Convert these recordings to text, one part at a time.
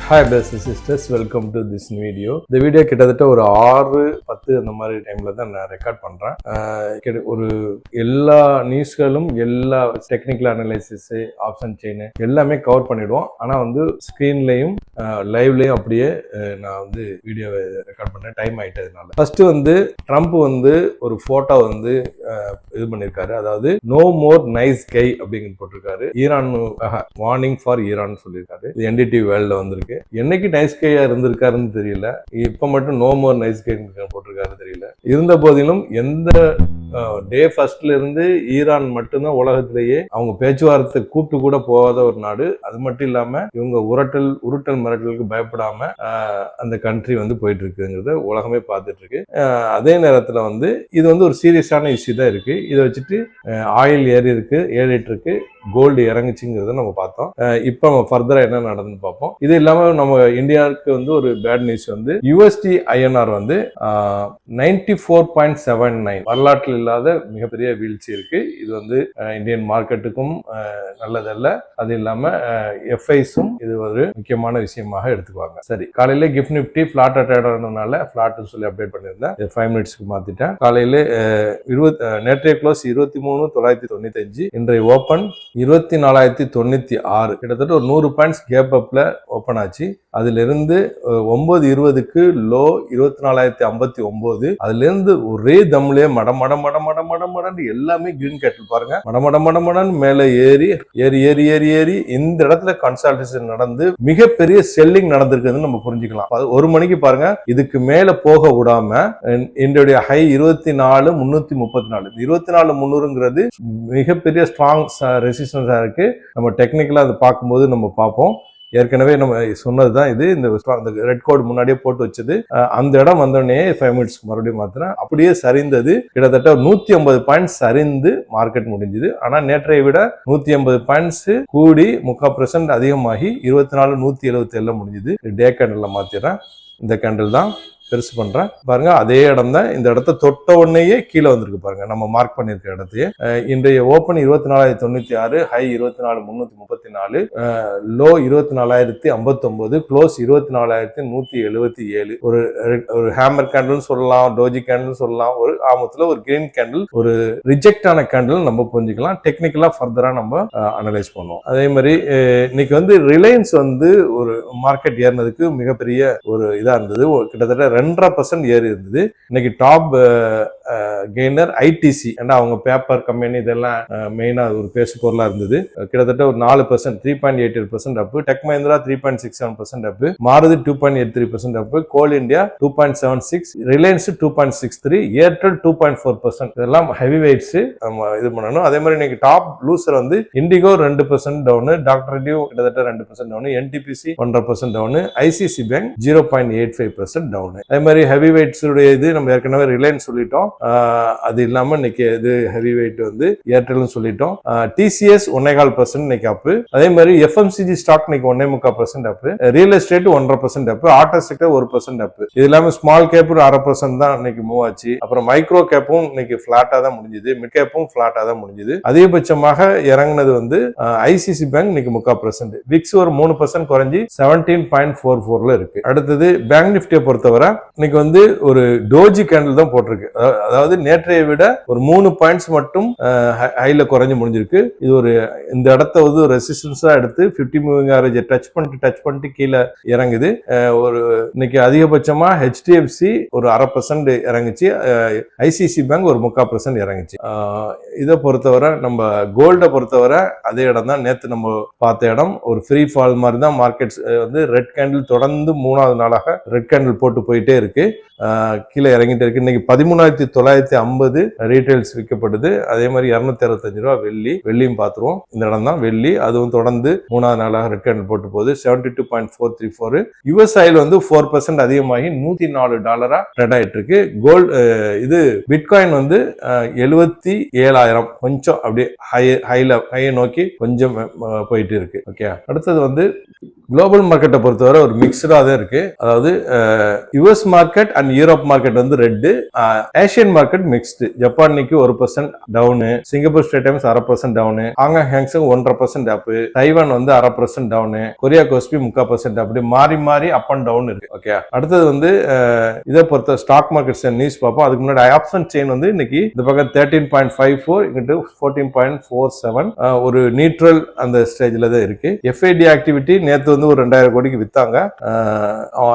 Hi brothers and sisters, welcome to this video. இந்த video கிட்டத்தட்ட ஒரு 6-10 அந்த மாதிரி டைம்ல தான் நான் ரெக்கார்ட் பண்றேன். ஒரு எல்லா நியூஸ்களும் எல்லா டெக்னிக்கல் அனலைசிஸ் ஆப்ஷன் செயின் எல்லாமே கவர் பண்ணிடுவோம். ஆனா ஸ்கிரீன்லயும் லைவ்லயும் அப்படியே நான் வீடியோவை ரெக்கார்ட் பண்றேன், டைம் ஆயிட்டதுனால. ஃபர்ஸ்ட் ட்ரம்ப் ஒரு போட்டோ இது பண்ணிருக்காரு. அதாவது நோ மோர் நைஸ் கை அப்படிங்கிற போட்டிருக்காரு. ஈரான் வார்னிங் ஃபார் ஈரான் சொல்லியிருக்காரு. இது என்டிடிவி வேர்ல்ட்ல வந்திருக்கு. என்னைக்கு நைஸ் கையா இருந்திருக்காருன்னு தெரியல, இப்ப மட்டும் நோ மோர் நைஸ் கை போட்டிருக்காரு தெரியல. இருந்த போதிலும் எந்த டே ஃபர்ஸ்ட்ல இருந்து ஈரான் மட்டும்தான் உலகத்திலேயே அவங்க பேச்சுவார்த்தை கூப்பிட்டு கூட போகாத ஒரு நாடு. அது மட்டும் இல்லாம இவங்க உருட்டல் மிரட்டலுக்கு பயப்படாம அந்த கண்ட்ரி போயிட்டு இருக்குங்கிறத உலகமே பார்த்துட்டு இருக்கு. அதே நேரத்துல இது ஒரு சீரியஸான இஷ்யூ தான் இருக்கு. இதை வச்சுட்டு ஆயில் ஏறிட்டு இருக்கு, கோல்டு இறங்குச்சுங்கிறத நம்ம பார்த்தோம். இப்போ நம்ம ஃபர்தரா என்ன நடந்து பார்ப்போம். இது இல்லாம நம்ம இந்தியாவுக்கு ஒரு பேட் நியூஸ் USD INR 94.79 வரலாற்றில் இல்லாத மிகப்பெரிய வீழ்ச்சி இருக்கு. இது இந்தியன் மார்க்கெட்டுக்கும் நல்லதல்ல. அது இல்லாம எஃப்ஐஸும் இது ஒரு முக்கியமான விஷயமாக எடுத்துக்குவாங்க. சரி, காலையில கிஃப்ட் நிப்டி பிளாட் அட்டேடர்னால பிளாட்னு சொல்லி அப்டேட் பண்ணியிருந்தேன். 5 மினிட்ஸ்க்கு மாத்திட்டேன். காலையில நேற்றைய க்ளோஸ் 23,995, இன்றைய ஓபன் 24,096, கிட்டத்தட்ட ஒரு 100 பாயிண்ட்ஸ் கேப் அப்ல ஓபன் ஆச்சு. அதுல இருந்து 9:20க்கு லோ 24,059. அதுல இருந்து ஒரே தம்லயே மடன்னு எல்லாமே கிரீன் கேட்டில் பாருங்க, மடன்னு மேல ஏறி இந்த இடத்துல கன்சால்டேஷன் நடந்து மிகப்பெரிய செல்லிங் நடந்திருக்குதுன்னு நம்ம புரிஞ்சுக்கலாம். 1 மணிக்கு பாருங்க, இதுக்கு மேல போக விடாம என்னுடைய ஹை 24,334. 24,300ங்கிறது மிகப்பெரிய ஸ்ட்ராங் ரெசிஸ்டன்ஸா இருக்கு. நம்ம டெக்னிக்கலா அதை பார்க்கும்போது நம்ம பார்ப்போம். ஏற்கனவே நம்ம சொன்னதுதான் இது. இந்த ரெட் கோட் முன்னாடியே போட்டு வச்சது. அந்த இடம் வந்தோடனே 5 மினிட்ஸ் மறுபடியும் மாத்திரம் அப்படியே சரிந்தது. கிட்டத்தட்ட 150 பாயிண்ட்ஸ் சரிந்து மார்க்கெட் முடிஞ்சது. ஆனா நேற்றைய விட 150 பாயிண்ட்ஸ் கூடி 3% அதிகமாகி 24,177 முடிஞ்சது. டே கேண்டல்ல மாத்திரேன். இந்த கேண்டில் தான் பெருசு பண்றேன் பாருங்க. அதே இடம் தான். இந்த இடத்த தொட்ட உடனேயே கீழே வந்திருக்கு பாருங்க, நம்ம மார்க் பண்ணிருக்க இடத்தையே. இன்றைய ஓபன் 24,096, ஹை 24,334, லோ 24,059, க்ளோஸ் 24,177. ஒரு ஹேமர் கேண்டில் சொல்லலாம், டோஜி கேண்டில் சொல்லலாம். ஒரு ஆமத்துல ஒரு கிரீன் கேண்டில், ஒரு ரிஜெக்ட் ஆன கேண்டில் நம்ம புரிஞ்சுக்கலாம். டெக்னிக்கலா ஃபர்தரா நம்ம அனலைஸ் பண்ணுவோம். அதே மாதிரி இன்னைக்கு ரிலையன்ஸ் ஒரு மார்க்கெட் ஏறினதுக்கு மிகப்பெரிய ஒரு இதா இருந்தது. கிட்டத்தட்ட 2.5% ஏறி இருந்தது. இன்னைக்கு டாப் கெய்னர் ஐடிசி, ஏன்னா அவங்க பேப்பர் கம்பெனி இதெல்லாம் மெயினா ஒரு பேசு பொருளா இருந்தது. கிட்டத்தட்ட ஒரு 4%, 3.88% அப். டெக் மஹிந்திரா 3.67% அப். மாருதி 2.83% அப். கோல் இந்தியா 2.76, ரிலையன்ஸ் 2.63, ஏர்டெல் 2.4%. இதெல்லாம் ஹெவி வெயிட்ஸ் நம்ம இது பண்ணணும். அதே மாதிரி இன்னைக்கு top loser IndiGo 2% down, doctor ரெட்டியும் கிட்டத்தட்ட 2% down, NTPC 1.5% down, ICICI bank 0.85% down. அதே மாதிரி ஹெவி வெயிட்ஸ் இது நம்ம ஏற்கனவே ரிலையன்ஸ் சொல்லிட்டோம். அது இல்லாம இன்னைக்கு இது ஹெவி வெயிட் ஏர்டெல் சொல்லிட்டோம். டிசிஎஸ் 1.25% இன்னைக்கு அப். அதே மாதிரி எஃப்எம்சிஜி ஸ்டாக் இன்னைக்கு 1.25% அப். ரியல் எஸ்டேட் 1.5% அப். ஆட்டோ செக்டர் 1% அப். இது இல்லாம ஸ்மால் கேப் 1/2% தான் இன்னைக்கு மூவ் ஆச்சு. அப்புறம் மைக்ரோ கேப்பும் இன்னைக்கு பிளாட்டா தான் முடிஞ்சது. மிட் கேப்பும் பிளாட்டா தான் முடிஞ்சது. அதிகபட்சமாக இறங்குனது ஐசிசி பேங்க் இன்னைக்கு 3%. விக்ஸ் ஒரு 3% குறைஞ்சி 17.44ல இருக்கு. அடுத்தது பேங்க் நிப்டியை பொறுத்தவரை இன்னைக்கு ஒரு டோஜி கேண்டில் தான் போட்டிருக்கு. அதாவது நேற்றைய விட ஒரு 3 பாயிண்ட்ஸ் மட்டும் ஹைல குறைஞ்சு முடிஞ்சிருக்கு. இது இந்த இடத்த ரெசிஸ்டன்ஸா எடுத்து 50 மூவிங் ஆவரேஜ் டச் பண்ணிட்டு கீழே இறங்குது. இன்னைக்கு அதிகபட்சமா ஹெச்டிஎஃப்சி ஒரு 0.5% இறங்குச்சு. ஐசிசி பேங்க் ஒரு 3% இறங்குச்சு. இதை பொறுத்தவரை நம்ம கோல்டை பொறுத்தவரை அதே இடம் தான். நேற்று நம்ம பார்த்த இடம் ஒரு ஃப்ரீ ஃபால் மாதிரி தான். மார்க்கெட்ஸ் ரெட் கேண்டில் தொடர்ந்து 3வது நாளாக ரெட் கேண்டில் போட்டு போயிட்டே இருக்கு. கீழே இறங்கிட்டு இருக்கு. இன்னைக்கு 13,950 ரீட்டைல்ஸ் விற்கப்படுது. அதே மாதிரி 265 ரூபா வெள்ளியும் பார்த்துருவோம். இந்த இடம் தான் வெள்ளி. அதுவும் தொடர்ந்து 3வது நாளாக ரெட் கேண்டில் போட்டு போகுது. 72.434. யுஎஸ் ஆயில் 4% அதிகமாகி $104 ட்ரேட் ஆயிட்டு இருக்கு. கோல்டு இது பிட்காயின் 77,000 கொஞ்சம் அப்படியே ஹையை நோக்கி கொஞ்சம் போயிட்டு இருக்கு. ஓகே, அடுத்தது குளோபல் மார்க்கெட்டை பொறுத்தவரை ஒரு மிக்சடா தான் இருக்கு. அதாவது US market and Europe market வந்து red, Asian market mixed. Japan இன்னைக்கு 1% டவுனு, சிங்கப்பூர் ஸ்டேட் டைம்ஸ் 0.5% டவுனு, ஹாங்காங் ஹேங்ஸும் 1.5% அப், தைவான் வந்து 0.5% டவுனு, கொரியா கோஸ்பி 3/4% அப்படி மாறி மாறி அப் அண்ட் டவுன் இருக்கு. ஓகே, அடுத்தது வந்து இதை பொறுத்த ஸ்டாக் மார்க்கெட் நியூஸ் பார்ப்போம். அதுக்கு முன்னாடி ஆப்ஷன் செயின் வந்து இன்னைக்கு இந்த பக்கம் 13.54 இங்கிட்டு 14.47 ஒரு நியூட்ரல் அந்த ஸ்டேஜ்ல தான் இருக்கு. எஃப்ஐடி ஆக்டிவிட்டி நேற்று வந்து ஒரு 2000 கோடிக்கு வித்தாங்க.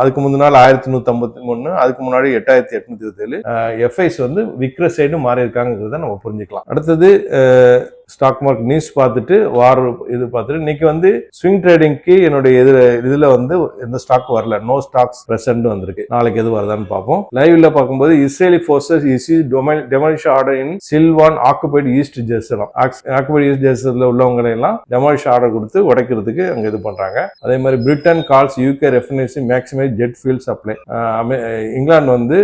அதுக்கு முந்தின நாள் 1153, அதுக்கு முன்னாடி 8827. எஃப்ஐஸ் வந்து விக்கிற சைடு மாறி இருக்காங்கிறத நம்ம புரிஞ்சுக்கலாம். அடுத்தது ஸ்டாக் மார்க்கெட் நியூஸ் பார்த்துட்டு வார் இது பார்த்துட்டு இன்னைக்கு வந்து ஸ்விங் ட்ரேடிங்க்கு என்னுடைய இதுல வந்து எந்த ஸ்டாக் வரல, நோ ஸ்டாக்ஸ் பிரசன்ட் வந்திருக்கு. நாளைக்கு எது வருதான்னு பார்ப்போம். லைவ்ல பார்க்கும்போது Israeli forces demolish order in Silwan occupied East Jerusalem. Occupied East ஜெருசலம்ல உள்ளவங்களை எல்லாம் டெமாலிஷ் ஆர்டர் கொடுத்து உடைக்கிறதுக்கு அங்க இது பண்றாங்க. அதே மாதிரி Britain calls UK refinery maximize jet fuel supply. England வந்து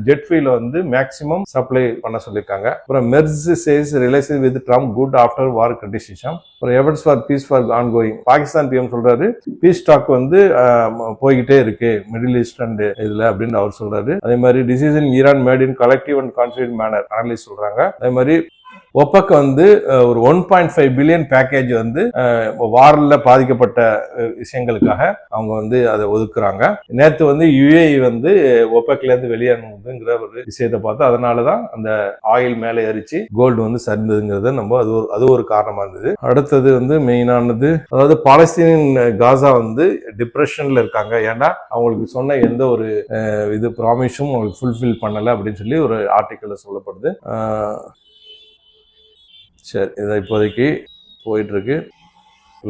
ஜெட் ஃபியூல் வந்து மேக்ஸிமம் சப்ளை பண்ண சொல்லியிருக்காங்க. அப்புறம் Merz says relation with Trump good after war criticism. Efforts for peace for ongoing. Pakistan PM சொல்றாரு பீஸ் டாக் வந்து போய்கிட்டே இருக்கு மிடில் ஈஸ்ட் அண்ட் இதுல அப்படின்னு அவர் சொல்றாரு. அதே மாதிரி decision Iran made in collective and confident manner analyst சொல்றாங்க. அதே மாதிரி ஒப்பக் வந்து ஒரு 1.5 பில்லியன் பேக்கேஜ் வந்து வாரில் பாதிக்கப்பட்ட விஷயங்களுக்காக அவங்க வந்து அதை ஒதுக்குறாங்க. நேற்று வந்து யுஏஇ வந்து ஒப்பக்ல இருந்து வெளியேறணுங்கிற ஒரு விஷயத்தை பார்த்து அதனாலதான் அந்த ஆயில் மேலே எரிச்சு கோல்டு வந்து சரிந்ததுங்கிறத நம்ம அது ஒரு காரணமா இருந்தது. அடுத்தது வந்து மெயினானது அதாவது பாலஸ்தீன் காசா வந்து டிப்ரெஷன்ல இருக்காங்க. ஏன்னா அவங்களுக்கு சொன்ன எந்த ஒரு இது ப்ராமிஸும் அவங்களுக்கு ஃபுல்ஃபில் பண்ணல அப்படின்னு சொல்லி ஒரு ஆர்டிக்கல்ல சொல்லப்படுது. சரி, இதை இப்போதைக்கு போயிட்டுருக்கு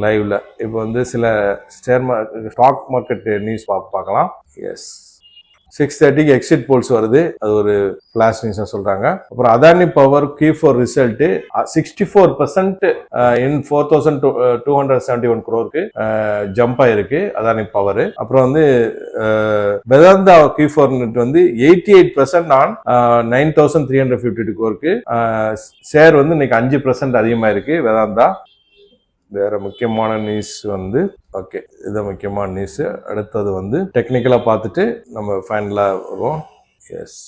லைவ்ல. இப்போ வந்து சில ஸ்டாக் மார்க்கெட் நியூஸ் பார்க்கலாம். எஸ், 6:30 எக்ஸிட் போல்ஸ் வருது. அது ஒரு ஃபிளாஷ் நியூஸ் சொல்றாங்க. அப்புறம் அதானி பவர் Q4 ரிசல்ட் 64% இன் 4271 crore ஜம்ப் ஆயிருக்கு அதானி பவர். அப்புறம் வந்து வேதாந்தா Q4 வந்து 88% ஆன் 9352 crore. ஷேர் வந்து இன்னைக்கு 5% அதிகமா இருக்கு வேதாந்தா. வேற முக்கியமான நியூஸ் வந்து ஓகே, இது முக்கியமான நியூஸ். அடுத்தது வந்து டெக்னிக்கலா பார்த்துட்டு நம்ம ஃபைனலா வருவோம். எஸ்,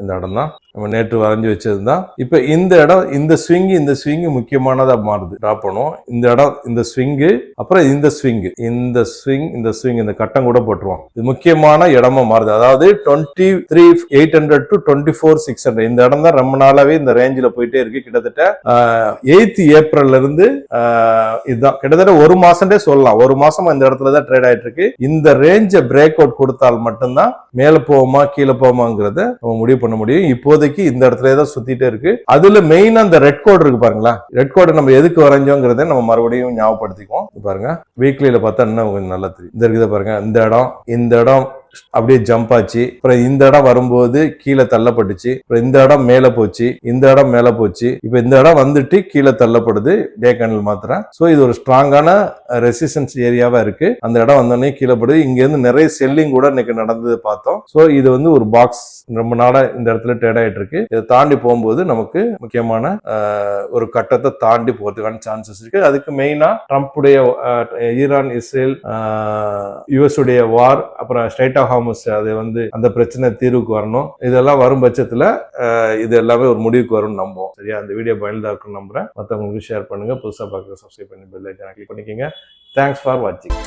இந்த இடம் தான் நம்ம நேற்று வரைஞ்சி வச்சது தான். இப்போ இந்த இடம் இந்த ஸ்விங் முக்கியமானதா மாறுது. ட்ரா பண்ணுவோம். இந்த இடம் இந்த ஸ்விங்கு, அப்புறம் இந்த ஸ்விங் இந்த கட்டம் கூட போட்டுருவோம். இது முக்கியமான இடமா மாறுது. அதாவது 23,800 to 24,600 இந்த இடம் தான் ரொம்ப நாளாவே இந்த ரேஞ்சில் போயிட்டே இருக்கு. கிட்டத்தட்ட 8th ஏப்ரல்ல இருந்து இதுதான் கிட்டத்தட்ட ஒரு மாசம்டே சொல்லலாம். ஒரு மாசமா இந்த இடத்துல தான் ட்ரேட் ஆயிட்டு இருக்கு. இந்த ரேஞ்சை பிரேக் அவுட் கொடுத்தால் மட்டும்தான் மேல போவோமா கீழே போவோமாங்கிறத நம்ம முடிவு பண்ண முடியும். இப்போதைக்கு இந்த இடத்துல தான் சுத்திட்டே இருக்கு. அதுல மெயினா அந்த ரெட் கோட் இருக்கு பாருங்களா. ரெட் கோட் நம்ம எதுக்கு வரைஞ்சோங்கிறத நம்ம மறுபடியும் ஞாபகப்படுத்திக்குவோம். பாருங்க, வீக்லியில பார்த்தா இன்னும் கொஞ்சம் நல்லா தெரியும். இந்த இருக்குது பாருங்க, இந்த இடம் அப்படியே ஜம்ப் ஆச்சு. அப்புறம் இந்த இடம் வரும்போது கீழே தள்ளப்பட்டுச்சு. அப்புறம் இந்த இடம் மேல போச்சு, இந்த இடம் மேல போச்சு. இப்ப இந்த இடம் வந்துட்டு கீழே தள்ளப்படுது டே கேண்டில் மாத்திரம். சோ இது ஒரு ஸ்ட்ராங்கான ரெசிஸ்டன்ஸ் ஏரியாவா இருக்கு. அந்த இடம் வந்தோடனே கீழே படுது. இங்க இருந்து நிறைய செல்லிங் கூட இன்னைக்கு நடந்தது பார்த்தோம். சோ இது வந்து ஒரு பாக்ஸ் ரொம்ப நாளா இந்த இடத்துல ட்ரேட் ஆயிட்டு இருக்கு. இதை தாண்டி போகும்போது நமக்கு முக்கியமான ஒரு கட்டத்தை தாண்டி போறதுக்கான சான்சஸ் இருக்கு. அதுக்கு மெயினா ட்ரம்ப்புடைய ஈரான் இஸ்ரேல் யுஎஸ் உடைய வார், அப்புறம் ஸ்ட்ரைட் ஹார்மஸ் அது வந்து அந்த பிரச்சனை தீர்வுக்கு வரணும். இதெல்லாம் வரும் பட்சத்துல இது எல்லாமே ஒரு முடிவுக்கு வரும்னு நம்புவோம். சரியா, அந்த வீடியோ பயனுள்ளதா இருக்குன்னு நம்புறேன். மற்றவங்களுக்கு ஷேர் பண்ணுங்க. புதுசாக பார்க்க சப்ஸ்கிரைப் பண்ணி பெல் ஐகானை கிளிக் பண்ணிக்கோங்க. தேங்க்ஸ் ஃபார் வாட்சிங்.